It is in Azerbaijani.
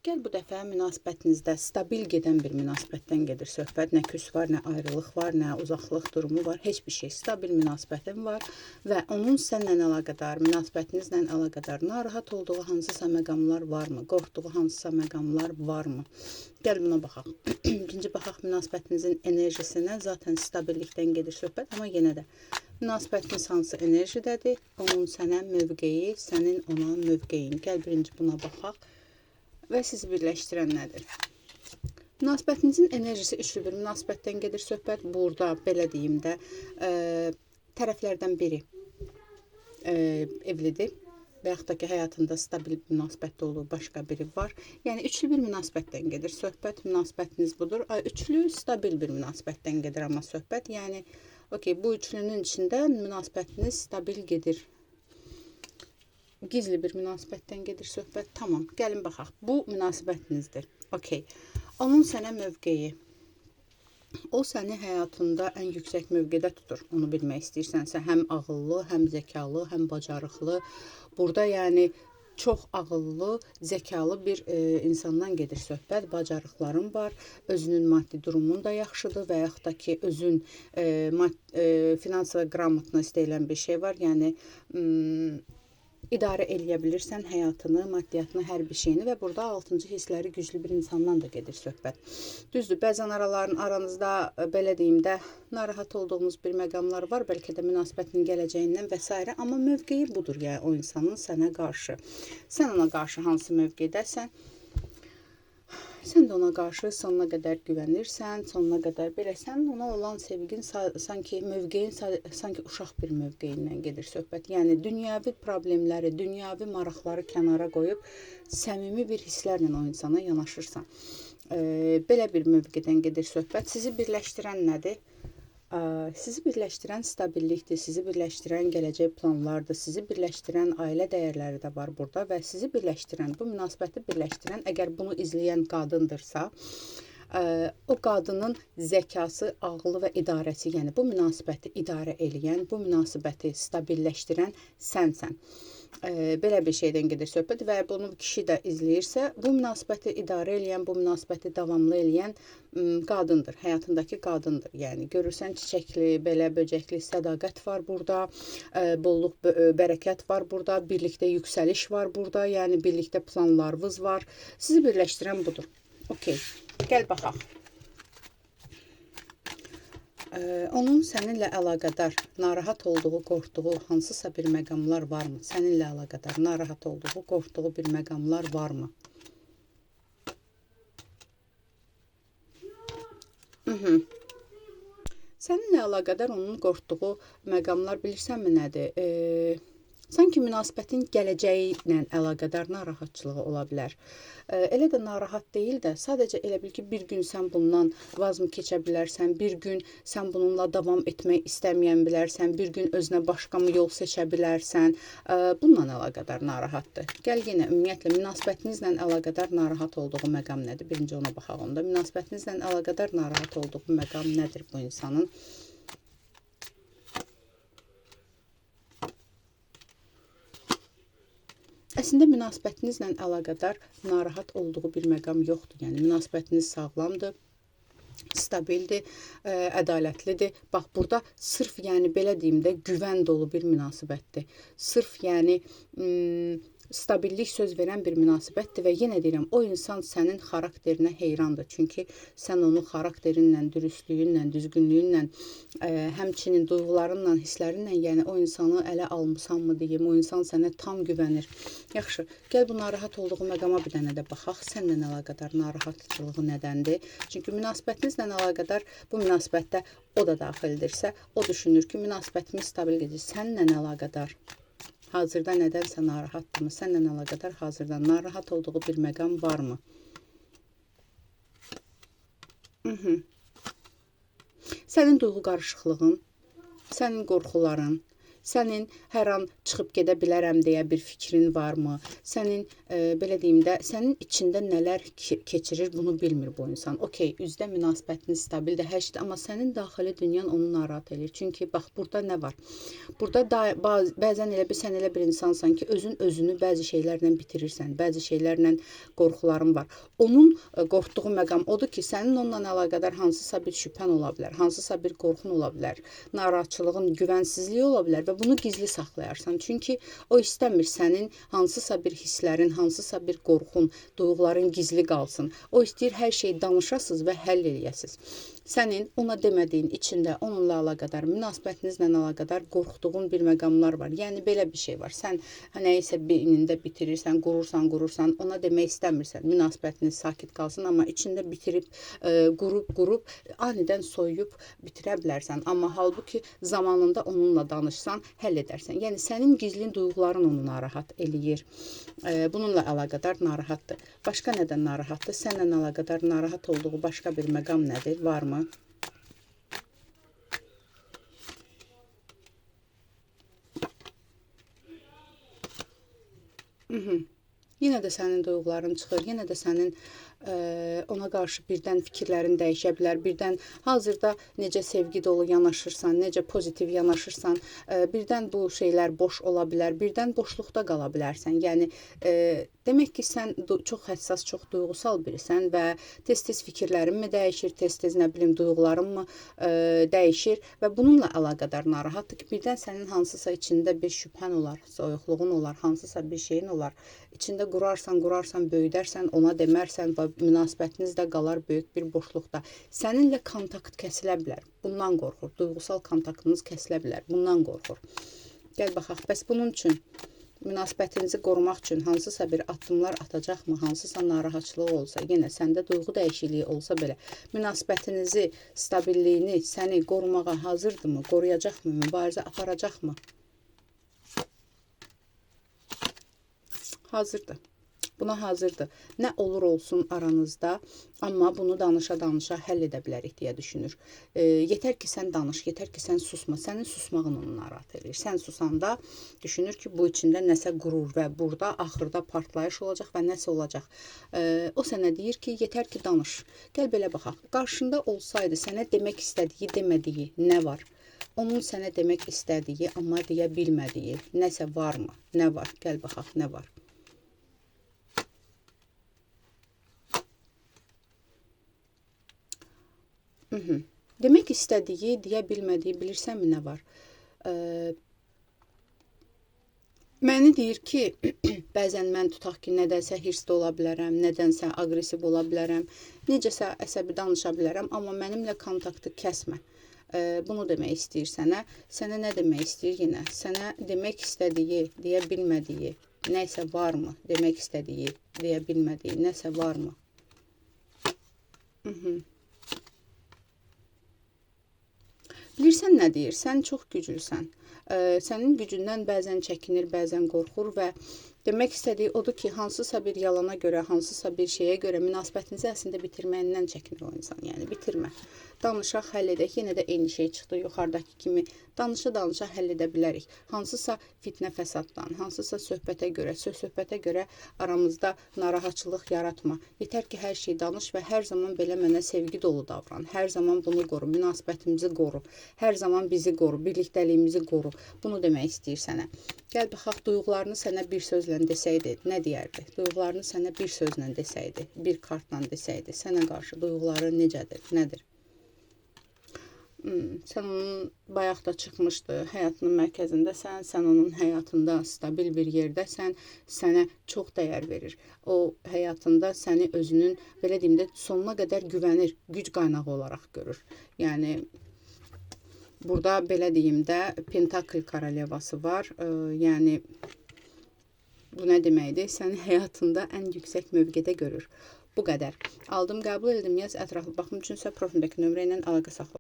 Gəl bu dəfə münasibətinizdə stabil gedən bir münasibətdən gedir söhbət. Nə küs var, nə ayrılıq var, nə uzaqlıq durumu var, heç bir şey. Stabil münasibətin var və onun sənlə əlaqədar, münasibətinizlə əlaqədar narahat olduğu hansısa məqamlar varmı? Qorxduğu hansısa məqamlar varmı? Gəl buna baxaq. İkinci baxaq münasibətinizin enerjisinə. Zaten stabillikdən gedir söhbət, amma yenə də münasibətiniz hansı enerjidədir? Onun sənə mövqeyi, sənin ona mövqeyin. Gəl birinci buna baxaq. Və sizi birləşdirən nədir? Münasibətinizin enerjisi üçlü bir münasibətdən gedir söhbət. Burada, belə deyim də, tərəflərdən biri evlidir və yaxud da ki, həyatında stabil bir münasibətdə olduğu başqa biri var. Yəni, üçlü bir münasibətdən gedir söhbət. Münasibətiniz budur. Üçlü, stabil bir münasibətdən gedir amma söhbət. Yəni, bu üçlünün içində münasibətiniz stabil gedir. Gizli bir münasibətdən gedir söhbət. Tamam, gəlin baxaq. Bu münasibətinizdir. Onun sənə mövqeyi. O səni həyatında ən yüksək mövqedə tutur. Onu bilmək istəyirsənsə, həm ağıllı, həm zəkalı, həm bacarıqlı. Burada yəni çox ağıllı, zəkalı bir insandan gedir söhbət. Bacarıqların var, özünün maddi durumun da yaxşıdır və yaxud da ki, özün finansal qraмотность deyilən bir şey var. Yəni, idarə eləyə bilirsən həyatını, maddiyyatını, hər bir şeyini və burada 6-cı hissləri güclü bir insandan da gedir söhbət. Düzdür, bəzən aranızda, belə deyim də, narahat olduğunuz bir məqamlar var, bəlkə də münasibətin gələcəyindən və s. Amma mövqeyi budur, yəni o insanın sənə qarşı. Sən ona qarşı hansı mövqedəsən? Sən də ona qarşı sonuna qədər güvənirsən, sonuna qədər belə sən ona olan sevgin sanki mövqeyin sanki uşaq bir mövqeyindən gedir söhbət. Yəni dünyəvi problemləri, dünyəvi maraqları kənara qoyub səmimi bir hisslərlə o insana yanaşırsan. Belə bir mövqedən gedir söhbət. Sizi birləşdirən nədir? Sizi birləşdirən stabillikdir, sizi birləşdirən gələcək planlardır, sizi birləşdirən ailə dəyərləri də var burada və sizi birləşdirən, bu münasibəti birləşdirən, əgər bunu izləyən qadındırsa, o qadının zəkası, ağlı və idarəsi, yəni bu münasibəti idarə eləyən, bu münasibəti stabilləşdirən sənsən. Belə bir şeydən gedir söhbət və bunu kişi də izləyirsə, bu münasibəti idarə eləyən, bu münasibəti davamlı eləyən qadındır, həyatındakı qadındır. Yəni görürsən çiçəkli, belə böcəkli sədaqət var burada, bolluq, bərəkət var burada, birlikdə yüksəliş var burada, yəni birlikdə planlarınız var. Sizi birləşdirən budur. Gəl baxaq. Onun səninlə əlaqədar narahat olduğu, qorxduğu hansısa bir məqamlar varmı? Səninlə əlaqədar narahat olduğu, qorxduğu bir məqamlar varmı? Səninlə əlaqədar onun qorxduğu məqamlar bilirsənmi nədir? Sanki münasibətin gələcəyi ilə əlaqədar narahatçılığı ola bilər. Elə də narahat deyil də, sadəcə elə bil ki, bir gün sən bundan vaz mı keçə bilərsən, bir gün sən bununla davam etmək istəməyən bilərsən, bir gün özünə başqa mı yol seçə bilərsən. Bununla əlaqədar narahatdır. Gəl yenə ümumiyyətlə münasibətinizlə əlaqədar narahat olduğu məqam nədir? Birinci ona baxaq onda. Münasibətinizlə əlaqədar narahat olduğu məqam nədir bu insanın? Əslində münasibətinizlə əlaqədar narahat olduğu bir məqam yoxdur. Yəni münasibətiniz sağlamdır, stabildir, ədalətlidir. Bax, burada sırf, yəni belə deyim də, güvən dolu bir münasibətdir. Sırf, yəni stabillik söz verən bir münasibətdir və yenə deyirəm, o insan sənin xarakterinə heyrandır. Çünki sən onu xarakterinlə, dürüstlüyünlə, düzgünlüyünlə, həmçinin duyğularınla, hisslərinlə, yəni o insanı ələ almısan mı deyim, o insan sənə tam güvənir. Yaxşı, gəl bu narahat olduğu məqama bir dənə də baxaq. Sənlə əlaqədar narahatçılığı nədəndir? Çünki münasibətinizlə əlaqədar bu münasibətdə o da daxildirsə, o düşünür ki, münasibətimiz stabil gedir. Sənlə əlaqədar hazırda nədənsə narahatdırmı? Sənlə əlaqədar hazırda narahat olduğu bir məqam varmı? Sənin duyğu qarışıqlığın, sənin qorxuların, Sənin hər an çıxıb gedə bilərəm deyə bir fikrin varmı? Sənin belə deyim də, sənin içində nələr keçirir bunu bilmir bu insan. Okey, üzdə münasibətiniz stabildir, hər şeydir, amma sənin daxili dünyan onu narahat edir. Çünki bax burada nə var? Burada bəzən elə sən elə bir insansan ki, özünü bəzi şeylərlə bitirirsən, bəzi şeylərlə qorxuların var. Onun qorxduğu məqam odur ki, sənin onunla əlaqədar hansısa bir şübhən ola bilər, hansısa bir qorxun ola bilər, narahatçılığın, güvənsizliyi ola bilər və bunu gizli saxlayarsan. Çünki o istəmir sənin hansısa bir hisslərin, hansısa bir qorxun, duyğuların gizli qalsın. O istəyir hər şeyi danışasınız və həll eləyəsiniz. Sənin ona demədiyin içində onunla əlaqədar, münasibətinizlə əlaqədar qorxduğun bir məqamlar var. Yəni belə bir şey var. Sən nəyisə beynində bitirirsən, qurursan, ona demək istəmirsən. Münasibətiniz sakit qalsın, amma içində bitirib, qurub, anidən soyuyub bitirə bilərsən. Amma halbuki zamanında onunla danışsan, həll edərsən. Yəni sənin gizlin duyğuların onu narahat eləyir. Bununla əlaqədar narahatdır. Başqa nədən narahatdır? Sənlə əlaqədar narahat olduğu başqa bir məqam nədir? Varmı? Yenə də sənin duyğuların çıxır, yenə də sənin ona qarşı birdən fikirlərin dəyişə bilər, birdən hazırda necə sevgi dolu yanaşırsan, necə pozitiv yanaşırsan, birdən bu şeylər boş ola bilər, birdən boşluqda qala bilərsən. Yəni, demək ki, sən çox həssas, çox duyğusal birisən və tez-tez fikirlərin mi dəyişir, tez-tez nə bilim duyğuların mı dəyişir və bununla əlaqədar narahatdır ki, birdən sənin hansısa içində bir şübhən olar, soyuqluğun olar, hansısa bir şeyin olar. İçində qurarsan, böyüdərsən, ona demərsən və münasibətiniz də qalar böyük bir boşluqda. Səninlə kontakt kəsilə bilər. Bundan qorxur. Duyğusal kontaktınız kəsilə bilər. Bundan qorxur. Gəl baxaq. Bəs bunun üçün münasibətinizi qorumaq üçün hansısa bir addımlar atacaqmı? Hansısa narahatçılığı olsa, yenə səndə duyğu dəyişikliyi olsa belə, münasibətinizi, stabilliyini, səni qorumağa hazırdırmı? Qoruyacaqmı? Mübarizə aparacaqmı? Hazırdır. Buna hazırdır. Nə olur olsun aranızda, amma bunu danışa-danışa həll edə bilərik deyə düşünür. Yetər ki, sən danış, yetər ki, sən susma. Sənin susmağın onu narahat edir. Sən susanda düşünür ki, bu içində nəsə qurur və burada axırda partlayış olacaq və nəsə olacaq. O sənə deyir ki, yetər ki, danış. Gəl belə baxaq. Qarşında olsaydı sənə demək istədiyi, demədiyi nə var? Onun sənə demək istədiyi, amma deyə bilmədiyi nəsə varmı? Nə var? Gəl baxaq, nə var? Demək istədiyi, deyə bilmədiyi, bilirsənmi nə var? Məni deyir ki, bəzən mən tutaq ki, nədənsə hirsli ola bilərəm, nədənsə aqressiv ola bilərəm, necəsə əsəbi danışa bilərəm, amma mənimlə kontaktı kəsmə. Bunu demək istəyir sənə. Sənə nə demək istəyir yenə? Sənə demək istədiyi, deyə bilmədiyi nəsə varmı? Demək istədiyi, deyə bilmədiyi nəsə varmı? Bilirsən nə deyir? Sən çox güclüsən. Sənin gücündən bəzən çəkinir, bəzən qorxur və demək istədiyi odur ki, hansısa bir yalana görə, hansısa bir şeyə görə münasibətinizi əslində bitirməyindən çəkinir o insan. Yəni bitirmə. Danışaq, həll edək. Yenə də eyni şey çıxdı yuxarıdakı kimi. Danışa-danışa həll edə bilərik. Hansısa fitnə fəsaddan, hansısa söhbətə görə aramızda narahatçılıq yaratma. Yetər ki, hər şey danış və hər zaman belə mənə sevgi dolu davran. Hər zaman bunu qoru, münasibətimizi qoru. Hər zaman bizi qoru, birlikdəliyimizi qoru. Bunu demək istəyir sənə. Gəl baxaq, duyğularını sənə bir sözlə desəydi, nə deyərdi? Duyğularını sənə bir sözlə desəydi, bir kartla desəydi, sənə qarşı duyğuları necədir, nədir? Sən onun bayaq da çıxmışdı, həyatının mərkəzindəsən, sən onun həyatında stabil bir yerdəsən, sənə çox dəyər verir. O həyatında səni özünün, belə deyim də, sonuna qədər güvənir, güc qaynağı olaraq görür. Yəni, burada belə deyim də, Pentakl Korolevası var, yəni, bu nə deməkdir? Səni həyatında ən yüksək mövqedə görür. Bu qədər. Aldım, qəbul edildim, yaz ətraflı baxım üçünsə profildəki nömrə ilə əlaqə saxla.